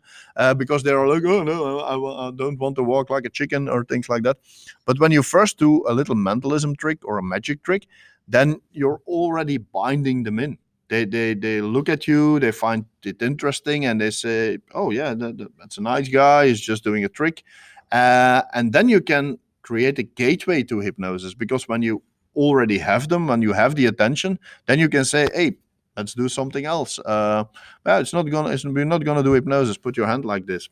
because they are like, oh no, I don't want to walk like a chicken or things like that. But when you first do a little mentalism trick or a magic trick, then you're already binding them in. They look at you, they find it interesting, and they say, oh yeah, that's a nice guy, he's just doing a trick. And then you can create a gateway to hypnosis, because when you already have them and you have the attention, then you can say, hey, let's do something else. Well, we're not gonna do hypnosis, put your hand like this,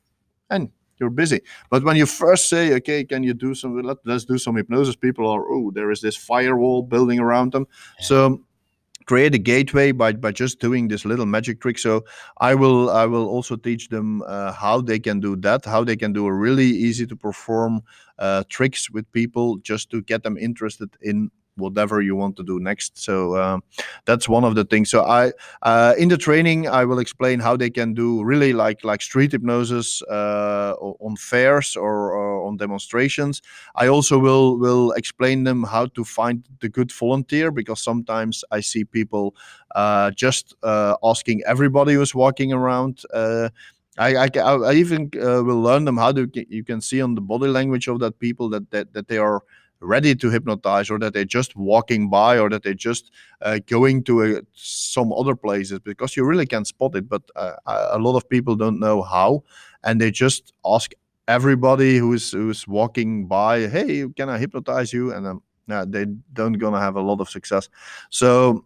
and you're busy. But when you first say, okay, can you do some, let's do some hypnosis, people are, oh, there is this firewall building around them. Yeah. So create a gateway by just doing this little magic trick. So I will also teach them how they can do that, how they can do a really easy to perform tricks with people, just to get them interested in whatever you want to do next. So that's one of the things. So I in the training, I will explain how they can do really like street hypnosis on fairs or on demonstrations. I also will explain them how to find the good volunteer, because sometimes I see people just asking everybody who's walking around. I even will learn them how to. You can see on the body language of that people that they are ready to hypnotize, or that they're just walking by, or that they're just going to some other places, because you really can spot it. But a lot of people don't know how, and they just ask everybody who's walking by, hey, can I hypnotize you? And they don't gonna have a lot of success. So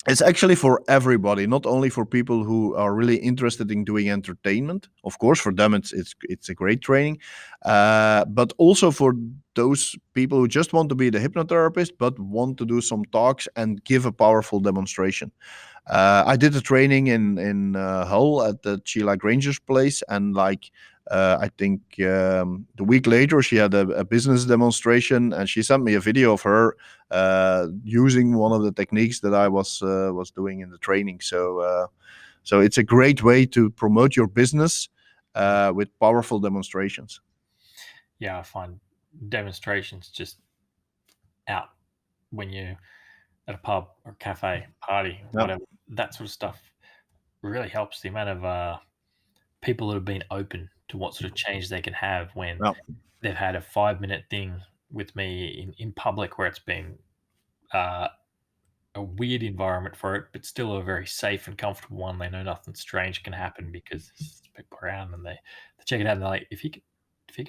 it's actually for everybody, not only for people who are really interested in doing entertainment. Of course, for them it's a great training, but also for those people who just want to be the hypnotherapist, but want to do some talks and give a powerful demonstration. I did a training in Hull at the Sheila Granger's place, and I think the week later she had a business demonstration, and she sent me a video of her using one of the techniques that I was doing in the training. So it's a great way to promote your business with powerful demonstrations. Yeah, I find demonstrations just out when you're at a pub or cafe, party, whatever, that sort of stuff really helps. The amount of people that have been open to what sort of change they can have when they've had a 5-minute thing with me in public, where it's been a weird environment for it, but still a very safe and comfortable one. They know nothing strange can happen because there's people around, and they check it out and they're like, if you could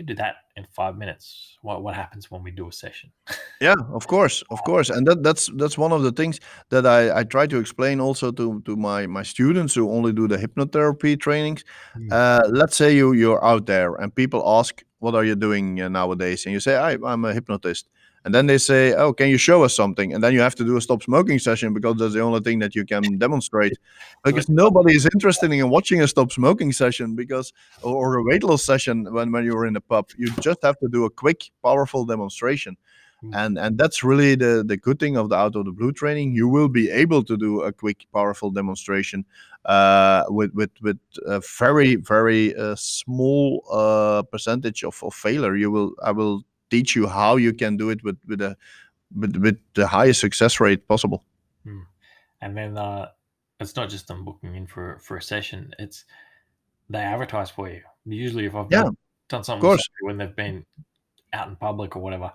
do that in 5 minutes, what happens when we do a session? Yeah, of course, and that's one of the things that I try to explain also to my students who only do the hypnotherapy trainings. Let's say you're out there and people ask, what are you doing nowadays? And you say, I'm a hypnotist. And then they say, oh, can you show us something? And then you have to do a stop smoking session, because that's the only thing that you can demonstrate. Because nobody is interested in watching a stop smoking session, because or a weight loss session when you're in a pub. You just have to do a quick, powerful demonstration. And that's really the good thing of the Out of the Blue training. You will be able to do a quick, powerful demonstration with a very very small percentage of failure. I will teach you how you can do it with the highest success rate possible. And then it's not just them booking in for a session, it's they advertise for you. Usually if I've done something with somebody when they've been out in public or whatever,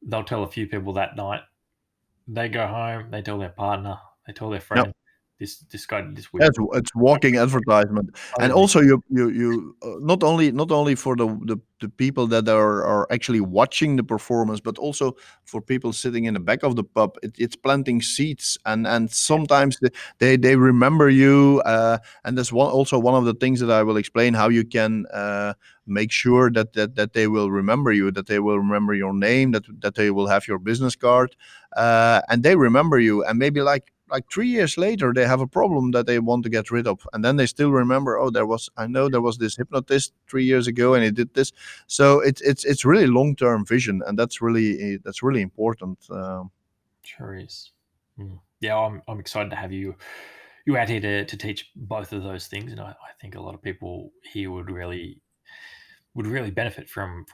they'll tell a few people that night. They go home, they tell their partner, they tell their friend, this guy did this weird. It's walking advertisement. And also you not only for the people that are actually watching the performance, but also for people sitting in the back of the pub. It's planting seeds, and sometimes they remember you, and that's also one of the things that I will explain, how you can make sure that they will remember you, that they will remember your name, that they will have your business card, and they remember you, and maybe like 3 years later they have a problem that they want to get rid of, and then they still remember, I know there was this hypnotist 3 years ago and he did this. So it's really long-term vision, and that's really important. Sure is. Yeah, I'm excited to have you out here to teach both of those things, and I think a lot of people here would really benefit from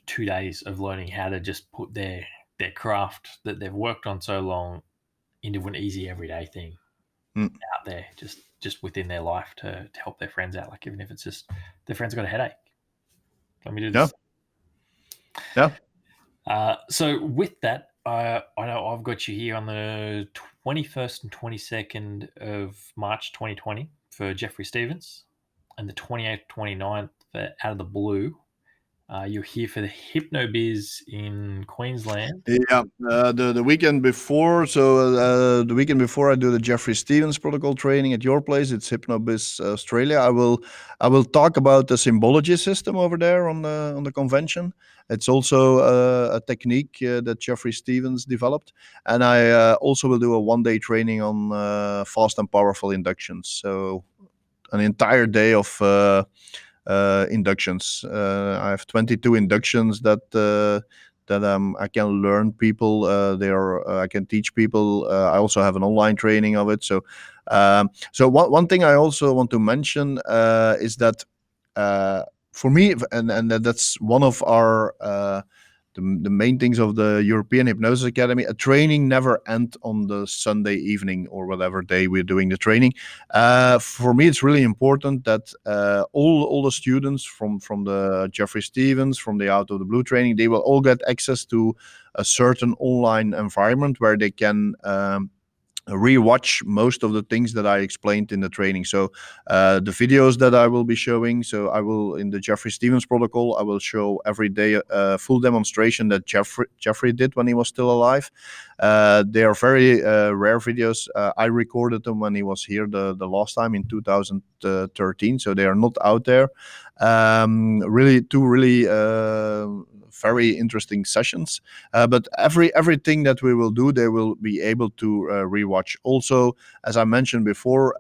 2 days of learning how to just put their craft that they've worked on so long into an easy everyday thing out there, just within their life, to help their friends out. Like, even if it's just their friend's got a headache, let me do this. So with that, I know I've got you here on the 21st and 22nd of March 2020 for Jeffrey Stevens, and the 28th, 29th for Out of the Blue. You're here for the HypnoBiz in Queensland. Yeah, the weekend before. So the weekend before, I do the Jeffrey Stevens protocol training at your place. It's HypnoBiz Australia. I will talk about the symbology system over there on the convention. It's also a technique that Jeffrey Stevens developed, and I also will do a 1-day training on fast and powerful inductions. So an entire day of inductions. I have 22 inductions that I can learn people. I can teach people. I also have an online training of it. So one thing I also want to mention is that for me, and that's one of our the main things of the European Hypnosis Academy. A training never ends on the Sunday evening or whatever day we're doing the training. For me, it's really important that all the students from the Jeffrey Stevens, from the Out of the Blue training, they will all get access to a certain online environment where they can rewatch most of the things that I explained in the training. So the videos that I will be showing, so I will, in the Jeffrey Stevens protocol, I will show every day a full demonstration that Jeffrey did when he was still alive. They are very rare videos. I recorded them when he was here the last time in 2013, so they are not out there. Really very interesting sessions, but everything that we will do, they will be able to rewatch. Also, as I mentioned before,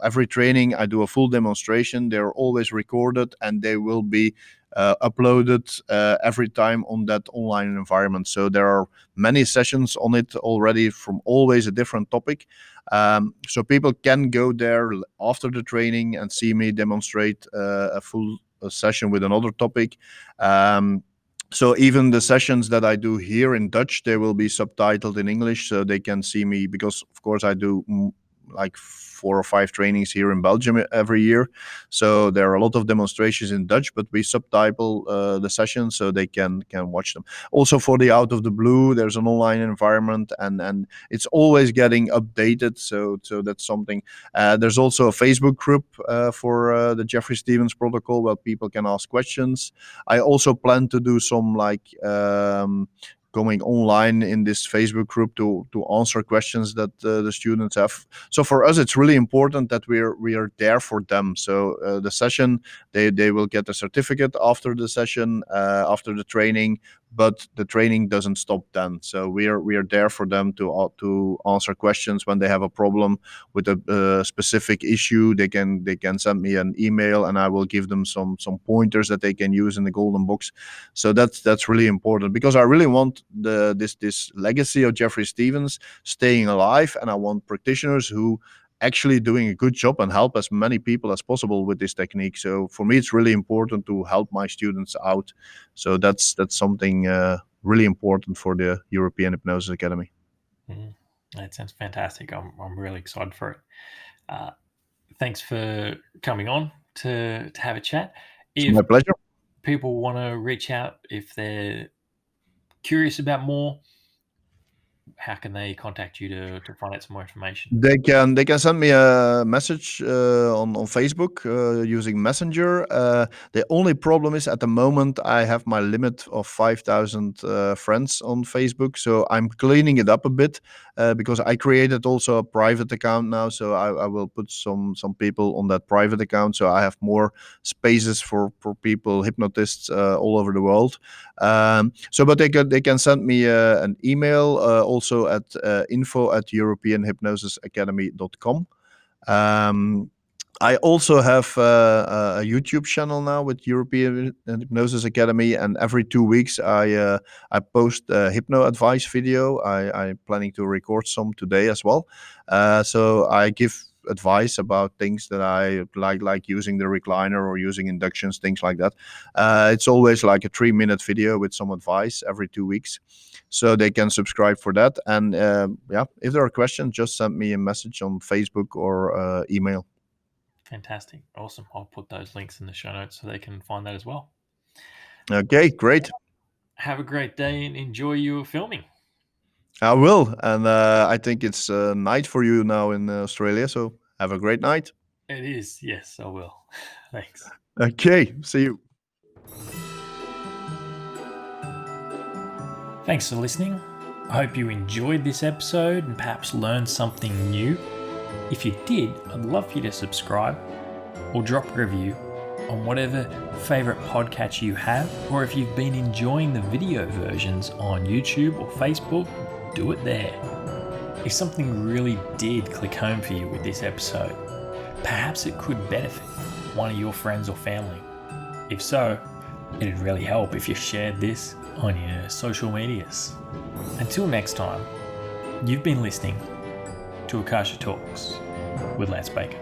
every training I do a full demonstration. They're always recorded, and they will be uploaded every time on that online environment. So there are many sessions on it already, from always a different topic. So people can go there after the training and see me demonstrate a full session with another topic. So even the sessions that I do here in Dutch, they will be subtitled in English, so they can see me, because of course I do like 4 or 5 trainings here in Belgium every year. So there are a lot of demonstrations in Dutch, but we subtitle the sessions so they can watch them. Also for the Out of the Blue, there's an online environment, and it's always getting updated. So that's something. There's also a Facebook group for the Jeffrey Stevens protocol where people can ask questions. I also plan to do some going online in this Facebook group to answer questions that the students have. So for us, it's really important that we are there for them. So the session, they will get a certificate after the session, after the training, but the training doesn't stop then. So we are there for them to answer questions when they have a problem with a specific issue. They can send me an email, and I will give them some pointers that they can use in the golden box. So that's really important, because I really want this legacy of Jeffrey Stevens staying alive, and I want practitioners who actually doing a good job and help as many people as possible with this technique. So for me, it's really important to help my students out. So that's something really important for the European Hypnosis Academy. That sounds fantastic. I'm really excited for it. Thanks for coming on to have a chat. It's my pleasure. People want to reach out, if they're curious about more, how can they contact you to find out some more information? They can send me a message on Facebook using Messenger. The only problem is at the moment I have my limit of 5,000 friends on Facebook, so I'm cleaning it up a bit because I created also a private account now. So I will put some people on that private account, so I have more spaces for people, hypnotists all over the world. But they can send me an email also at info@europeanhypnosisacademy.com. I also have a YouTube channel now with European Hypnosis Academy, and every 2 weeks I post a hypno advice video. I'm planning to record some today as well. So I give advice about things that I like using the recliner or using inductions, things like that. It's always like a 3-minute video with some advice every 2 weeks. So they can subscribe for that. And if there are questions, just send me a message on Facebook or email. Fantastic. Awesome. I'll put those links in the show notes so they can find that as well. Okay, great. Have a great day and enjoy your filming. I will. And I think it's night for you now in Australia. So have a great night. It is. Yes, I will. Thanks. Okay. See you. Thanks for listening. I hope you enjoyed this episode and perhaps learned something new. If you did, I'd love for you to subscribe or drop a review on whatever favourite podcatcher you have, or if you've been enjoying the video versions on YouTube or Facebook, do it there. If something really did click home for you with this episode, perhaps it could benefit one of your friends or family. If so, it'd really help if you shared this on your social medias. Until next time, you've been listening to Akasha Talks with Lance Baker.